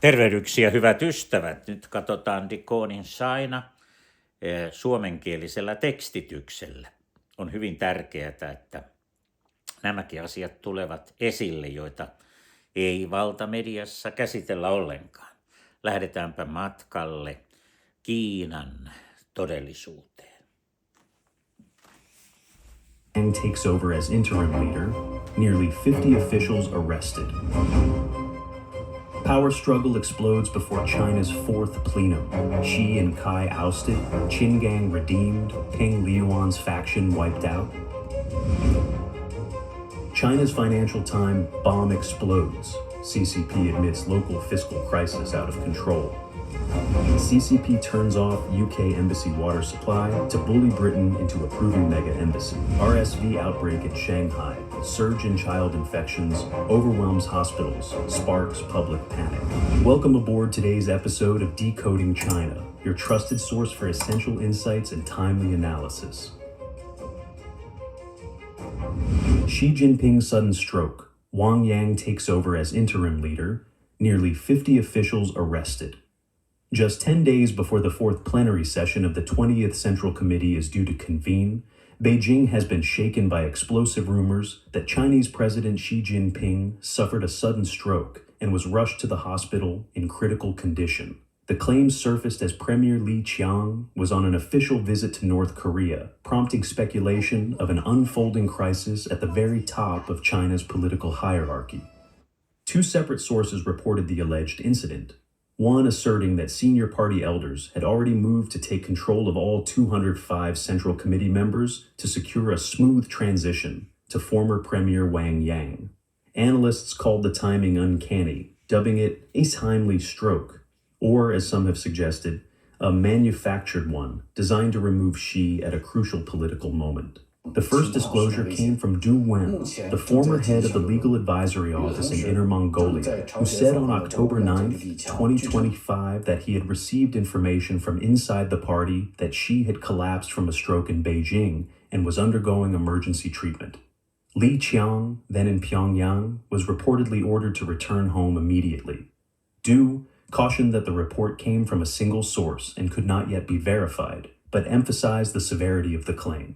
Tervehdyksiä hyvät ystävät. Nyt katsotaan Dikonin Saina suomenkielisellä tekstityksellä. On hyvin tärkeää, että nämäkin asiat tulevat esille, joita ei valtamediassa käsitellä ollenkaan. Lähdetäänpä matkalle Kiinan todellisuuteen. Yang takes over as interim leader, nearly 50 officials arrested. Power struggle explodes before China's fourth plenum. Xi and Kai ousted, Qin gang redeemed, Peng Liyuan's faction wiped out. China's Financial Times bomb explodes. CCP admits local fiscal crisis out of control. CCP turns off UK embassy water supply to bully Britain into approving mega embassy. RSV outbreak in Shanghai. Surge in child infections overwhelms hospitals, sparks public panic. Welcome aboard today's episode of Decoding China, your trusted source for essential insights and timely analysis. Xi Jinping's sudden stroke. Wang Yang takes over as interim leader. Nearly 50 officials arrested. Just 10 days before the fourth plenary session of the 20th Central Committee is due to convene, Beijing has been shaken by explosive rumors that Chinese President Xi Jinping suffered a sudden stroke and was rushed to the hospital in critical condition. The claims surfaced as Premier Li Qiang was on an official visit to North Korea, prompting speculation of an unfolding crisis at the very top of China's political hierarchy. Two separate sources reported the alleged incident. One asserting that senior party elders had already moved to take control of all 205 Central Committee members to secure a smooth transition to former Premier Wang Yang. Analysts called the timing uncanny, dubbing it a timely stroke, or, as some have suggested, a manufactured one designed to remove Xi at a crucial political moment. The first disclosure came from Du Wen, the former head of the Legal Advisory Office in Inner Mongolia, who said on October 9, 2025, that he had received information from inside the party that Xi had collapsed from a stroke in Beijing and was undergoing emergency treatment. Li Qiang, then in Pyongyang, was reportedly ordered to return home immediately. Du cautioned that the report came from a single source and could not yet be verified, but emphasized the severity of the claim.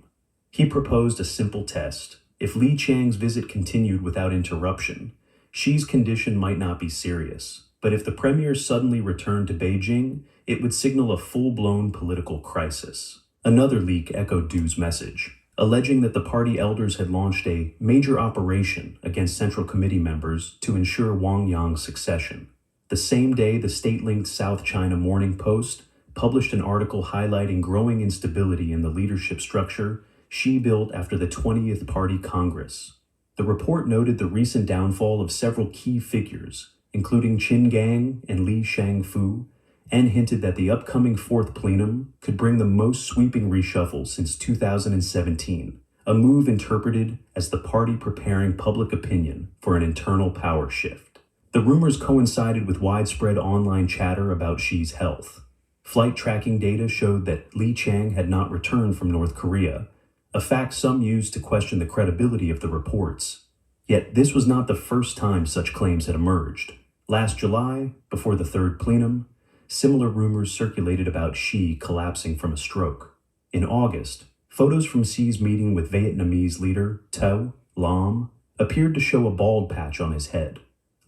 He proposed a simple test. If Li Qiang's visit continued without interruption, Xi's condition might not be serious. But if the premier suddenly returned to Beijing, it would signal a full-blown political crisis. Another leak echoed Du's message, alleging that the party elders had launched a major operation against Central Committee members to ensure Wang Yang's succession. The same day, the state-linked South China Morning Post published an article highlighting growing instability in the leadership structure Xi built after the 20th Party Congress. The report noted the recent downfall of several key figures, including Qin Gang and Li Shangfu, and hinted that the upcoming fourth plenum could bring the most sweeping reshuffle since 2017, a move interpreted as the party preparing public opinion for an internal power shift. The rumors coincided with widespread online chatter about Xi's health. Flight tracking data showed that Li Qiang had not returned from North Korea, a fact some used to question the credibility of the reports. Yet this was not the first time such claims had emerged. Last July, before the third plenum, similar rumors circulated about Xi collapsing from a stroke. In August, photos from Xi's meeting with Vietnamese leader Tho Lam appeared to show a bald patch on his head,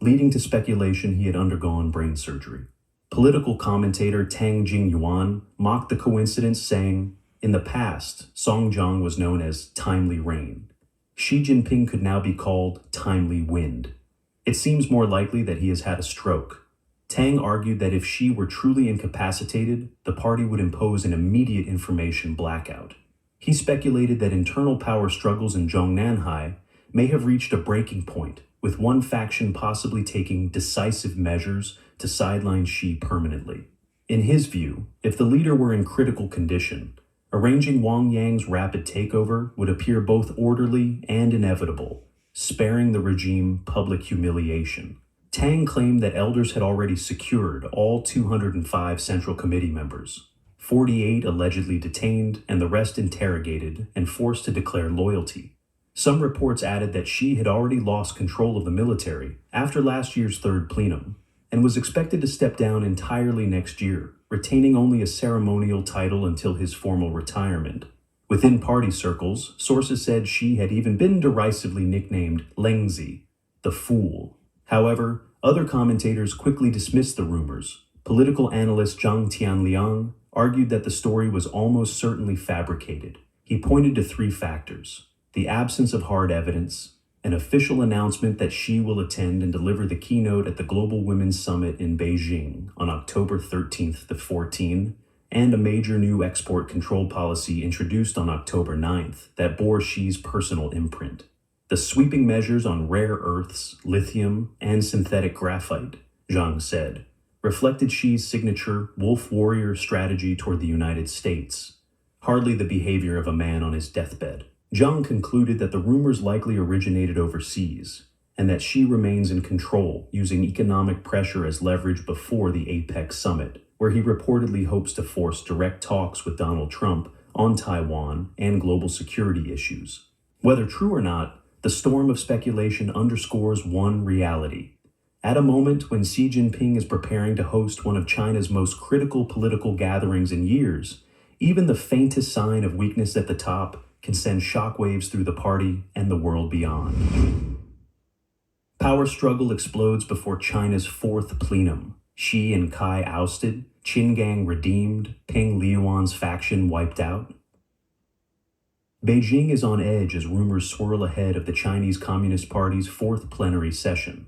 leading to speculation he had undergone brain surgery. Political commentator Tang Jingyuan mocked the coincidence, saying, "In the past, Songjiang was known as timely rain. Xi Jinping could now be called timely wind. It seems more likely that he has had a stroke." Tang argued that if Xi were truly incapacitated, the party would impose an immediate information blackout. He speculated that internal power struggles in Zhongnanhai may have reached a breaking point, with one faction possibly taking decisive measures to sideline Xi permanently. In his view, if the leader were in critical condition, arranging Wang Yang's rapid takeover would appear both orderly and inevitable, sparing the regime public humiliation. Tang claimed that elders had already secured all 205 Central Committee members, 48 allegedly detained, and the rest interrogated and forced to declare loyalty. Some reports added that Xi had already lost control of the military after last year's third plenum, and was expected to step down entirely next year, retaining only a ceremonial title until his formal retirement. Within party circles, sources said Xi had even been derisively nicknamed Lengzi, the Fool. However, other commentators quickly dismissed the rumors. Political analyst Zhang Tianliang argued that the story was almost certainly fabricated. He pointed to three factors: the absence of hard evidence, an official announcement that Xi will attend and deliver the keynote at the Global Women's Summit in Beijing on October 13th to 14, and a major new export control policy introduced on October 9th that bore Xi's personal imprint. The sweeping measures on rare earths, lithium, and synthetic graphite, Zhang said, reflected Xi's signature wolf warrior strategy toward the United States, hardly the behavior of a man on his deathbed. Zhang concluded that the rumors likely originated overseas, and that Xi remains in control, using economic pressure as leverage before the APEC summit, where he reportedly hopes to force direct talks with Donald Trump on Taiwan and global security issues. Whether true or not, the storm of speculation underscores one reality. At a moment when Xi Jinping is preparing to host one of China's most critical political gatherings in years, even the faintest sign of weakness at the top can send shockwaves through the party and the world beyond. Power struggle explodes before China's fourth plenum. Xi and Kai ousted, Qin Gang redeemed, Peng Liyuan's faction wiped out. Beijing is on edge as rumors swirl ahead of the Chinese Communist Party's fourth plenary session.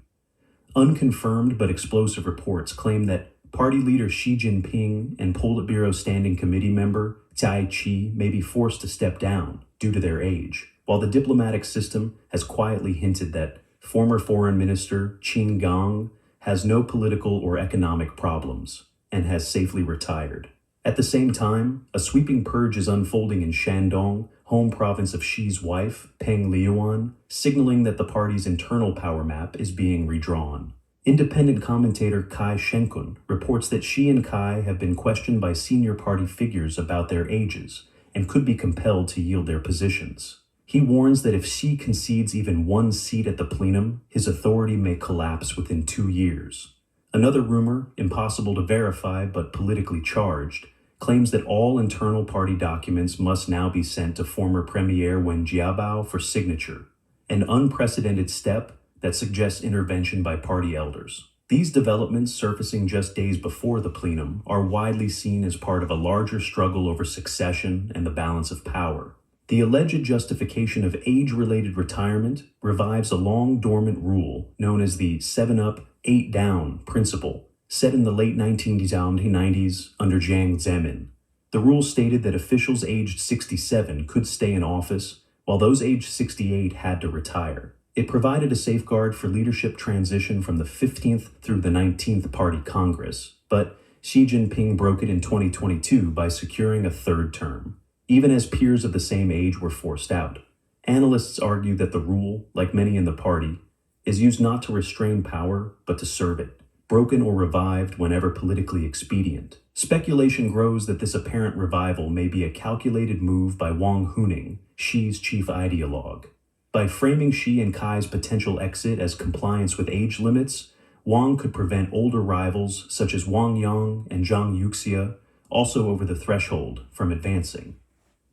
Unconfirmed but explosive reports claim that party leader Xi Jinping and Politburo Standing Committee member Cai Qi may be forced to step down due to their age, while the diplomatic system has quietly hinted that former Foreign Minister Qin Gang has no political or economic problems and has safely retired. At the same time, a sweeping purge is unfolding in Shandong, home province of Xi's wife, Peng Liyuan, signaling that the party's internal power map is being redrawn. Independent commentator Kai Shenkun reports that Xi and Kai have been questioned by senior party figures about their ages and could be compelled to yield their positions. He warns that if Xi concedes even one seat at the plenum, his authority may collapse within 2 years. Another rumor, impossible to verify but politically charged, claims that all internal party documents must now be sent to former Premier Wen Jiabao for signature, an unprecedented step that suggests intervention by party elders. These developments, surfacing just days before the plenum, are widely seen as part of a larger struggle over succession and the balance of power. The alleged justification of age-related retirement revives a long-dormant rule known as the 7-up, 8-down principle, set in the late 1990s under Jiang Zemin. The rule stated that officials aged 67 could stay in office, while those aged 68 had to retire. It provided a safeguard for leadership transition from the 15th through the 19th Party Congress, but Xi Jinping broke it in 2022 by securing a third term, even as peers of the same age were forced out. Analysts argue that the rule, like many in the party, is used not to restrain power, but to serve it, broken or revived whenever politically expedient. Speculation grows that this apparent revival may be a calculated move by Wang Huning, Xi's chief ideologue. By framing Xi and Kai's potential exit as compliance with age limits, Wang could prevent older rivals such as Wang Yang and Zhang Yuxia, also over the threshold, from advancing.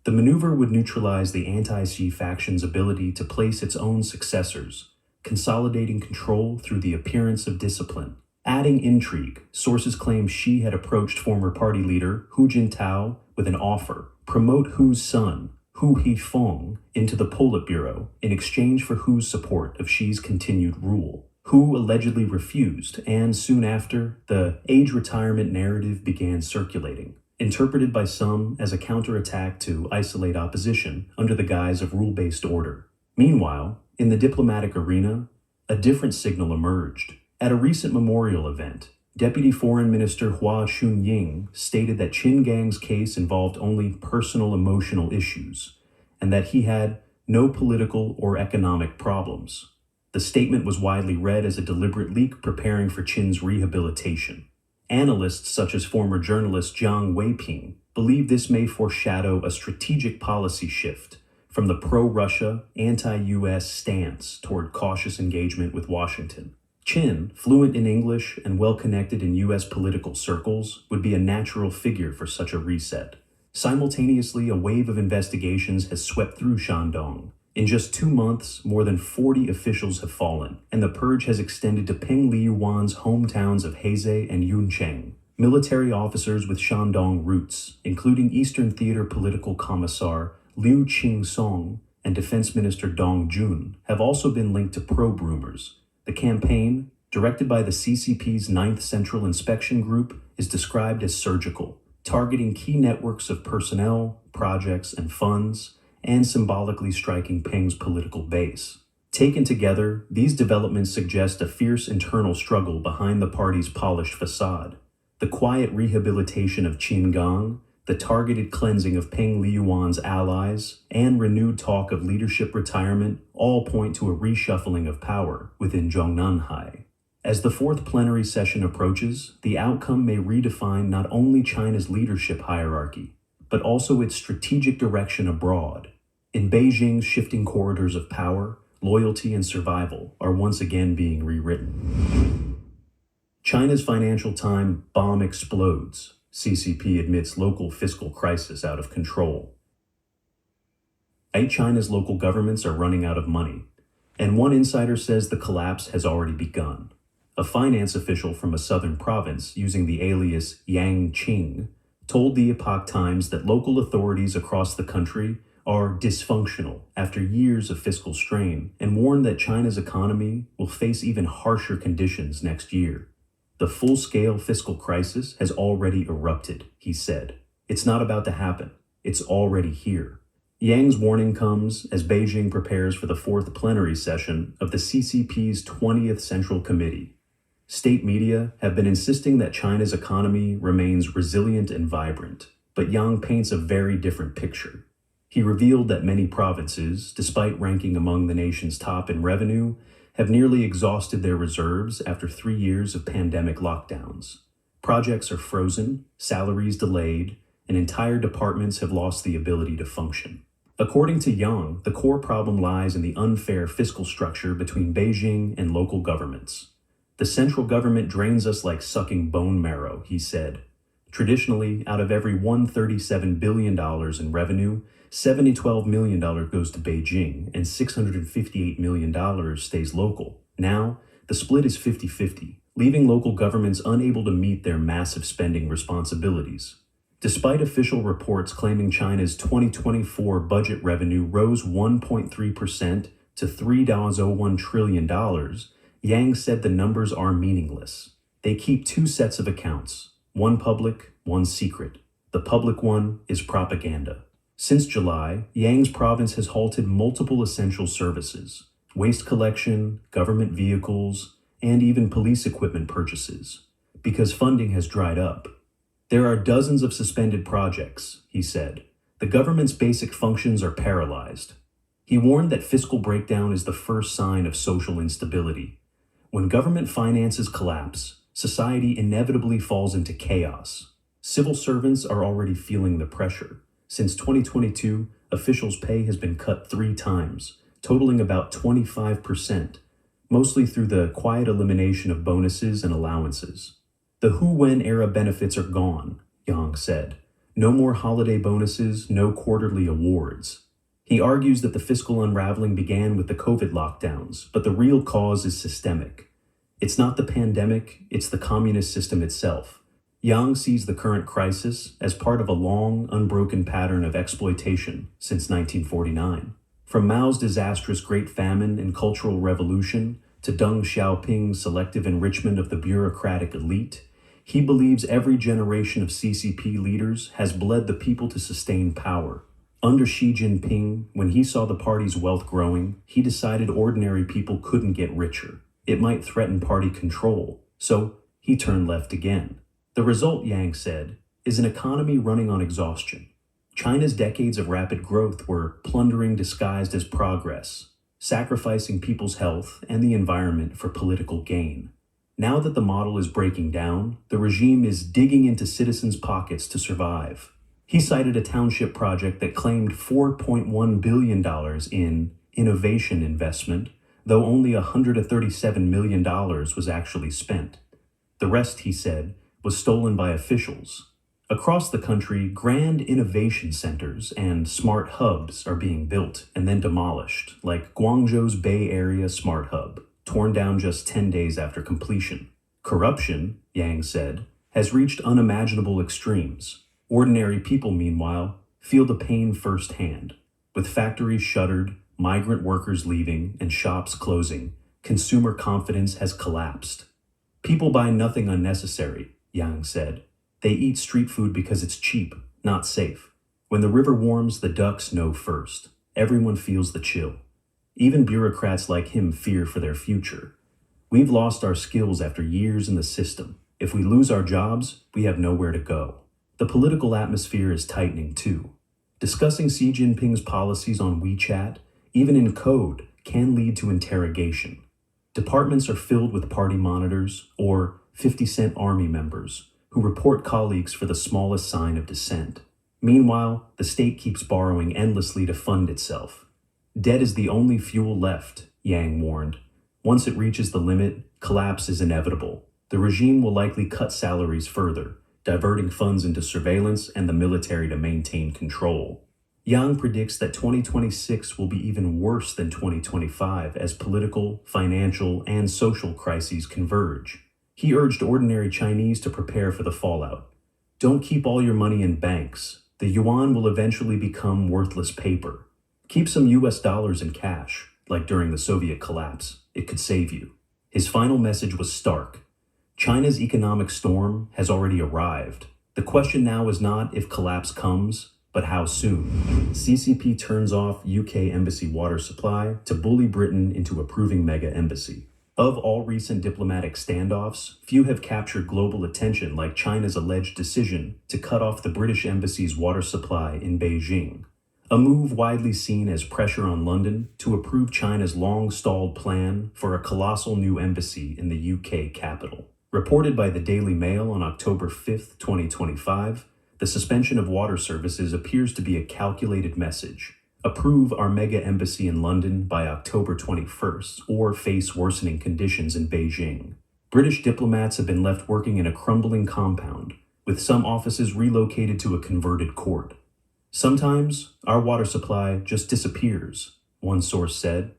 The maneuver would neutralize the anti-Xi faction's ability to place its own successors, consolidating control through the appearance of discipline. Adding intrigue, sources claim Xi had approached former party leader Hu Jintao with an offer: promote Hu's son, Hu Hifeng, into the Politburo in exchange for Hu's support of Xi's continued rule. Hu allegedly refused, and soon after, the age retirement narrative began circulating, interpreted by some as a counterattack to isolate opposition under the guise of rule-based order. Meanwhile, in the diplomatic arena, a different signal emerged. At a recent memorial event, Deputy Foreign Minister Hua Chunying stated that Qin Gang's case involved only personal emotional issues, and that he had no political or economic problems. The statement was widely read as a deliberate leak preparing for Qin's rehabilitation. Analysts such as former journalist Jiang Weiping believe this may foreshadow a strategic policy shift from the pro-Russia, anti-US stance toward cautious engagement with Washington. Qin, fluent in English and well-connected in U.S. political circles, would be a natural figure for such a reset. Simultaneously, a wave of investigations has swept through Shandong. In just 2 months, more than 40 officials have fallen, and the purge has extended to Peng Liyuan's hometowns of Heizei and Yuncheng. Military officers with Shandong roots, including Eastern Theater political commissar Liu Qing-song and Defense Minister Dong Jun, have also been linked to probe rumors. The campaign, directed by the CCP's 9th Central Inspection Group, is described as surgical, targeting key networks of personnel, projects, and funds, and symbolically striking Peng's political base. Taken together, these developments suggest a fierce internal struggle behind the party's polished facade. The quiet rehabilitation of Qingang, the targeted cleansing of Peng Liyuan's allies, and renewed talk of leadership retirement all point to a reshuffling of power within Zhongnanhai. As the 4th plenary session approaches, the outcome may redefine not only China's leadership hierarchy, but also its strategic direction abroad. In Beijing's shifting corridors of power, loyalty and survival are once again being rewritten. China's Financial Times bomb explodes. CCP admits local fiscal crisis out of control. China's local governments are running out of money, and one insider says the collapse has already begun. A finance official from a southern province, using the alias Yang Qing, told the Epoch Times that local authorities across the country are dysfunctional after years of fiscal strain, and warned that China's economy will face even harsher conditions next year. The full-scale fiscal crisis has already erupted, he said. It's not about to happen. It's already here. Yang's warning comes as Beijing prepares for the 4th plenary session of the CCP's 20th Central Committee. State media have been insisting that China's economy remains resilient and vibrant, but Yang paints a very different picture. He revealed that many provinces, despite ranking among the nation's top in revenue, have nearly exhausted their reserves after 3 years of pandemic lockdowns. Projects are frozen, salaries delayed, and entire departments have lost the ability to function. According to Yang, the core problem lies in the unfair fiscal structure between Beijing and local governments. The central government drains us like sucking bone marrow, he said. Traditionally, out of every $137 billion in revenue, $12 million goes to Beijing and $658 million stays local. Now, the split is 50-50, leaving local governments unable to meet their massive spending responsibilities. Despite official reports claiming China's 2024 budget revenue rose 1.3% to $3.01 trillion, Yang said the numbers are meaningless. They keep 2 sets of accounts, one public, one secret. The public one is propaganda. Since July, Yang's province has halted multiple essential services, waste collection, government vehicles, and even police equipment purchases, because funding has dried up. There are dozens of suspended projects, he said. The government's basic functions are paralyzed. He warned that fiscal breakdown is the first sign of social instability. When government finances collapse, society inevitably falls into chaos. Civil servants are already feeling the pressure. Since 2022, officials' pay has been cut 3 times, totaling about 25%, mostly through the quiet elimination of bonuses and allowances. The who-when era benefits are gone, Yang said. No more holiday bonuses, no quarterly awards. He argues that the fiscal unraveling began with the COVID lockdowns, but the real cause is systemic. It's not the pandemic, it's the communist system itself. Yang sees the current crisis as part of a long, unbroken pattern of exploitation since 1949. From Mao's disastrous Great Famine and Cultural Revolution to Deng Xiaoping's selective enrichment of the bureaucratic elite, he believes every generation of CCP leaders has bled the people to sustain power. Under Xi Jinping, when he saw the party's wealth growing, he decided ordinary people couldn't get richer. It might threaten party control, so he turned left again. The result, Yang said, is an economy running on exhaustion. China's decades of rapid growth were plundering disguised as progress, sacrificing people's health and the environment for political gain. Now that the model is breaking down, the regime is digging into citizens' pockets to survive. He cited a township project that claimed $4.1 billion in innovation investment though only $137 million was actually spent. The rest, he said, was stolen by officials. Across the country, grand innovation centers and smart hubs are being built and then demolished, like Guangzhou's Bay Area Smart Hub, torn down just 10 days after completion. Corruption, Yang said, has reached unimaginable extremes. Ordinary people, meanwhile, feel the pain firsthand. With factories shuttered, migrant workers leaving, and shops closing, consumer confidence has collapsed. People buy nothing unnecessary, Yang said. They eat street food because it's cheap, not safe. When the river warms, the ducks know first. Everyone feels the chill. Even bureaucrats like him fear for their future. We've lost our skills after years in the system. If we lose our jobs, we have nowhere to go. The political atmosphere is tightening too. Discussing Xi Jinping's policies on WeChat, even in code, can lead to interrogation. Departments are filled with party monitors or 50-cent army members who report colleagues for the smallest sign of dissent. Meanwhile, the state keeps borrowing endlessly to fund itself. Debt is the only fuel left, Yang warned. Once it reaches the limit, collapse is inevitable. The regime will likely cut salaries further, diverting funds into surveillance and the military to maintain control. Yang predicts that 2026 will be even worse than 2025 as political, financial, and social crises converge. He urged ordinary Chinese to prepare for the fallout. Don't keep all your money in banks. The yuan will eventually become worthless paper. Keep some US dollars in cash, like during the Soviet collapse. It could save you. His final message was stark. China's economic storm has already arrived. The question now is not if collapse comes, but how soon. CCP turns off UK embassy water supply to bully Britain into approving mega embassy. Of all recent diplomatic standoffs, few have captured global attention like China's alleged decision to cut off the British embassy's water supply in Beijing. A move widely seen as pressure on London to approve China's long-stalled plan for a colossal new embassy in the UK capital. Reported by the Daily Mail on October 5, 2025, the suspension of water services appears to be a calculated message. Approve our mega embassy in London by October 21st, or face worsening conditions in Beijing. British diplomats have been left working in a crumbling compound, with some offices relocated to a converted court. Sometimes, our water supply just disappears, one source said.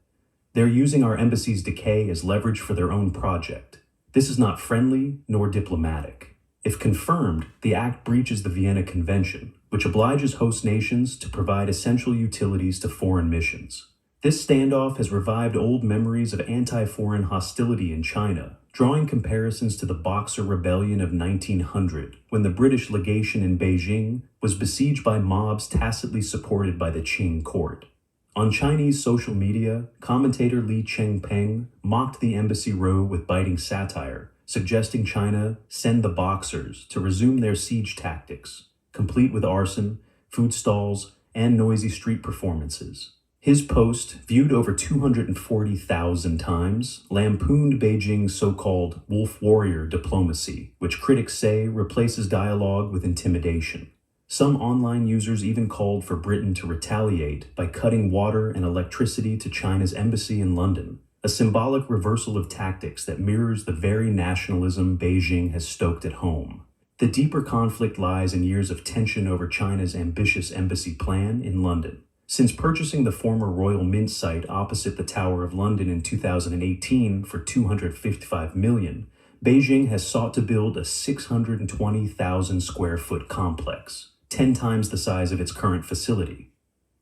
They're using our embassy's decay as leverage for their own project. This is not friendly nor diplomatic. If confirmed, the act breaches the Vienna Convention, which obliges host nations to provide essential utilities to foreign missions. This standoff has revived old memories of anti-foreign hostility in China, drawing comparisons to the Boxer Rebellion of 1900, when the British legation in Beijing was besieged by mobs tacitly supported by the Qing court. On Chinese social media, commentator Li Chengpeng mocked the embassy row with biting satire, suggesting China send the Boxers to resume their siege tactics, complete with arson, food stalls, and noisy street performances. His post, viewed over 240,000 times, lampooned Beijing's so-called wolf warrior diplomacy, which critics say replaces dialogue with intimidation. Some online users even called for Britain to retaliate by cutting water and electricity to China's embassy in London, a symbolic reversal of tactics that mirrors the very nationalism Beijing has stoked at home. The deeper conflict lies in years of tension over China's ambitious embassy plan in London. Since purchasing the former Royal Mint site opposite the Tower of London in 2018 for $255 million, Beijing has sought to build a 620,000 square foot complex, 10 times the size of its current facility,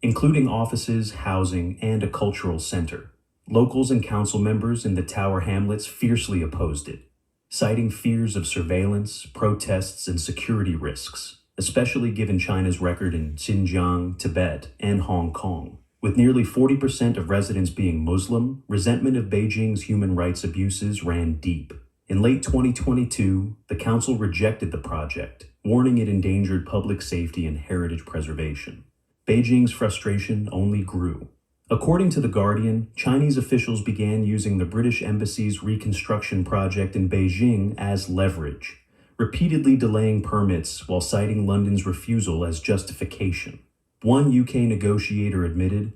including offices, housing, and a cultural center. Locals and council members in the Tower hamlets fiercely opposed it, citing fears of surveillance, protests, and security risks, especially given China's record in Xinjiang, Tibet, and Hong Kong. With nearly 40% of residents being Muslim, resentment of Beijing's human rights abuses ran deep. In late 2022, the council rejected the project, warning it endangered public safety and heritage preservation. Beijing's frustration only grew. According to The Guardian, Chinese officials began using the British Embassy's reconstruction project in Beijing as leverage, repeatedly delaying permits while citing London's refusal as justification. One UK negotiator admitted,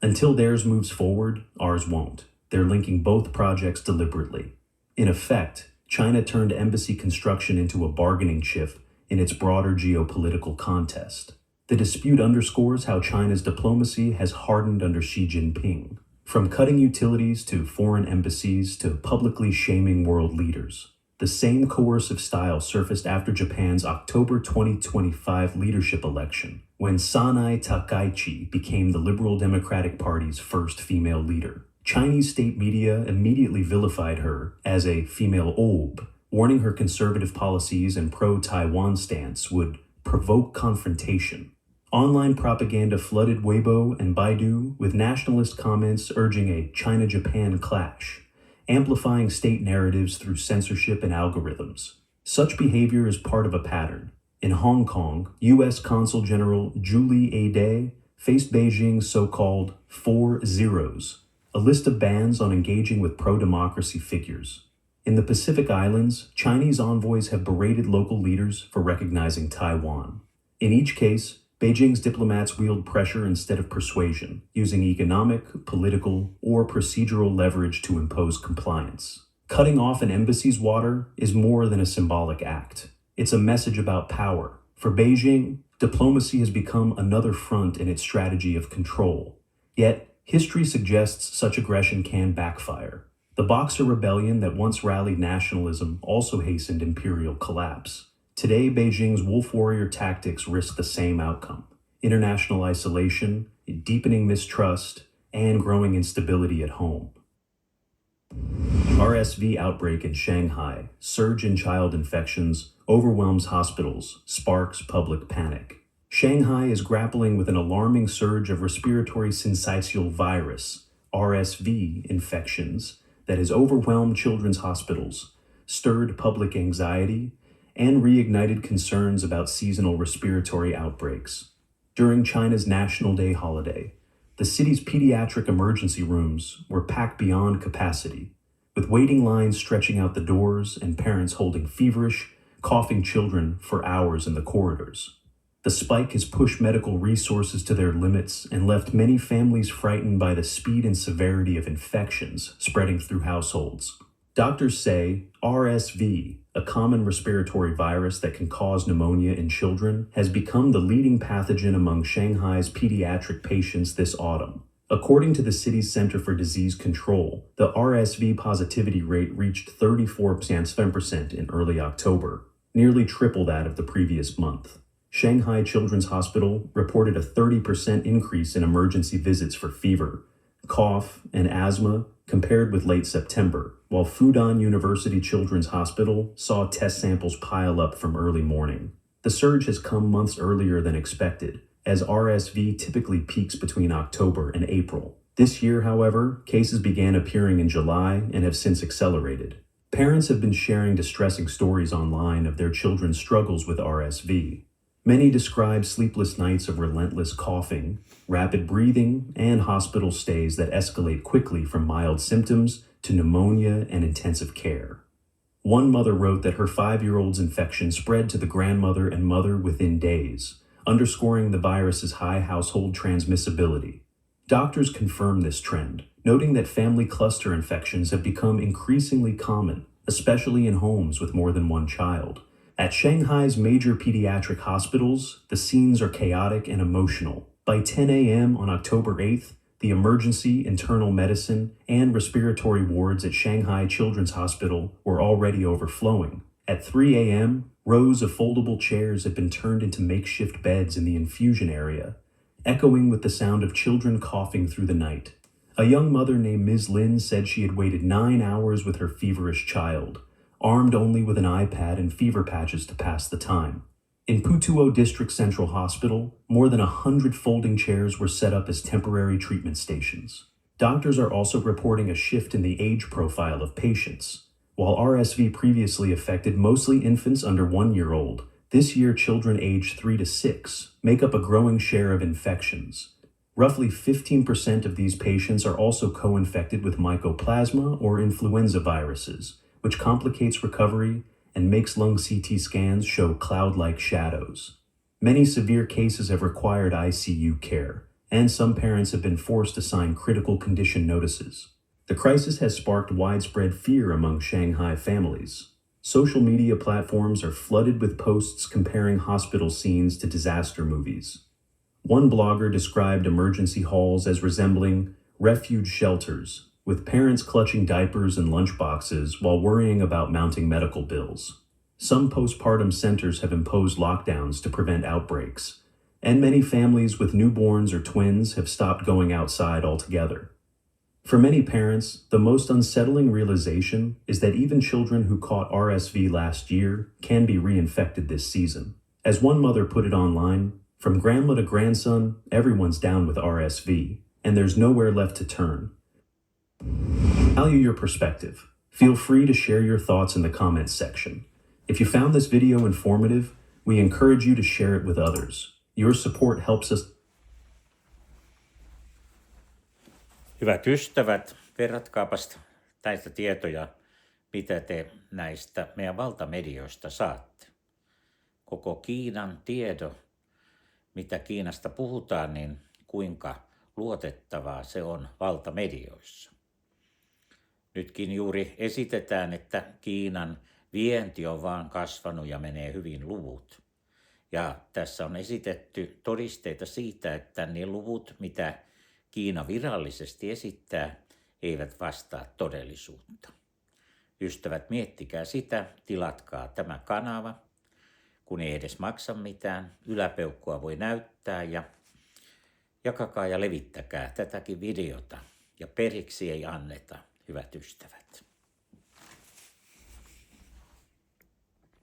"Until theirs moves forward, ours won't." they're linking both projects deliberately. In effect, China turned embassy construction into a bargaining chip in its broader geopolitical contest. The dispute underscores how China's diplomacy has hardened under Xi Jinping, from cutting utilities to foreign embassies to publicly shaming world leaders. The same coercive style surfaced after Japan's October 2025 leadership election, when Sanai Takaichi became the Liberal Democratic Party's first female leader. Chinese state media immediately vilified her as a female aube, warning her conservative policies and pro-Taiwan stance would provoke confrontation. Online propaganda flooded Weibo and Baidu with nationalist comments urging a China-Japan clash, amplifying state narratives through censorship and algorithms. Such behavior is part of a pattern. In Hong Kong, U.S. Consul General Julie Ade faced Beijing's so-called 4 zeros, a list of bans on engaging with pro-democracy figures. In the Pacific Islands, Chinese envoys have berated local leaders for recognizing Taiwan. In each case, Beijing's diplomats wield pressure instead of persuasion, using economic, political, or procedural leverage to impose compliance. Cutting off an embassy's water is more than a symbolic act. It's a message about power. For Beijing, diplomacy has become another front in its strategy of control. Yet, history suggests such aggression can backfire. The Boxer Rebellion that once rallied nationalism also hastened imperial collapse. Today, Beijing's wolf warrior tactics risk the same outcome: international isolation, deepening mistrust, and growing instability at home. RSV outbreak in Shanghai, surge in child infections, overwhelms hospitals, sparks public panic. Shanghai is grappling with an alarming surge of respiratory syncytial virus, RSV, infections that has overwhelmed children's hospitals, stirred public anxiety, and reignited concerns about seasonal respiratory outbreaks. During China's National Day holiday, the city's pediatric emergency rooms were packed beyond capacity, with waiting lines stretching out the doors and parents holding feverish, coughing children for hours in the corridors. The spike has pushed medical resources to their limits and left many families frightened by the speed and severity of infections spreading through households. Doctors say RSV, a common respiratory virus that can cause pneumonia in children, has become the leading pathogen among Shanghai's pediatric patients this autumn. According to the city's Center for Disease Control, the RSV positivity rate reached 34% in early October, nearly triple that of the previous month. Shanghai Children's Hospital reported a 30% increase in emergency visits for fever, cough, and asthma compared with late September, while Fudan University Children's Hospital saw test samples pile up from early morning. The surge has come months earlier than expected, as RSV typically peaks between October and April. This year, however, cases began appearing in July and have since accelerated. Parents have been sharing distressing stories online of their children's struggles with RSV. Many describe sleepless nights of relentless coughing, rapid breathing, and hospital stays that escalate quickly from mild symptoms to pneumonia and intensive care. One mother wrote that her 5-year-old's infection spread to the grandmother and mother within days, underscoring the virus's high household transmissibility. Doctors confirm this trend, noting that family cluster infections have become increasingly common, especially in homes with more than one child. At Shanghai's major pediatric hospitals, the scenes are chaotic and emotional. By 10 a.m. on October 8th, the emergency, internal medicine, and respiratory wards at Shanghai Children's Hospital were already overflowing. At 3 a.m., rows of foldable chairs had been turned into makeshift beds in the infusion area, echoing with the sound of children coughing through the night. A young mother named Ms. Lin said she had waited 9 hours with her feverish child, armed only with an iPad and fever patches to pass the time. In Putuo District Central Hospital, more than 100 folding chairs were set up as temporary treatment stations. Doctors are also reporting a shift in the age profile of patients. While RSV previously affected mostly infants under 1 year old, this year children aged 3 to 6 make up a growing share of infections. Roughly 15% of these patients are also co-infected with mycoplasma or influenza viruses, which complicates recovery and makes lung CT scans show cloud-like shadows. Many severe cases have required ICU care, and some parents have been forced to sign critical condition notices. The crisis has sparked widespread fear among Shanghai families. Social media platforms are flooded with posts comparing hospital scenes to disaster movies. One blogger described emergency halls as resembling refuge shelters, with parents clutching diapers and lunchboxes while worrying about mounting medical bills. Some postpartum centers have imposed lockdowns to prevent outbreaks, and many families with newborns or twins have stopped going outside altogether. For many parents, the most unsettling realization is that even children who caught RSV last year can be reinfected this season. As one mother put it online, from grandma to grandson, everyone's down with RSV, and there's nowhere left to turn. Value your perspective. Feel free to share your thoughts in the comments section. If you found this video informative, we encourage you to share it with others. Your support helps us. Hyvät ystävät, verratkaapas näitä tietoja, mitä te näistä meidän valtamedioista saatte. Koko Kiinan tiedo, mitä Kiinasta puhutaan, niin kuinka luotettavaa se on valtamedioissa. Nytkin juuri esitetään, että Kiinan vienti on vaan kasvanut ja menee hyvin luvut. Ja tässä on esitetty todisteita siitä, että ne luvut, mitä Kiina virallisesti esittää, eivät vastaa todellisuutta. Ystävät, miettikää sitä, tilatkaa tämä kanava, kun ei edes maksa mitään, yläpeukkua voi näyttää ja jakakaa ja levittäkää tätäkin videota ja periksi ei anneta, hyvät ystävät.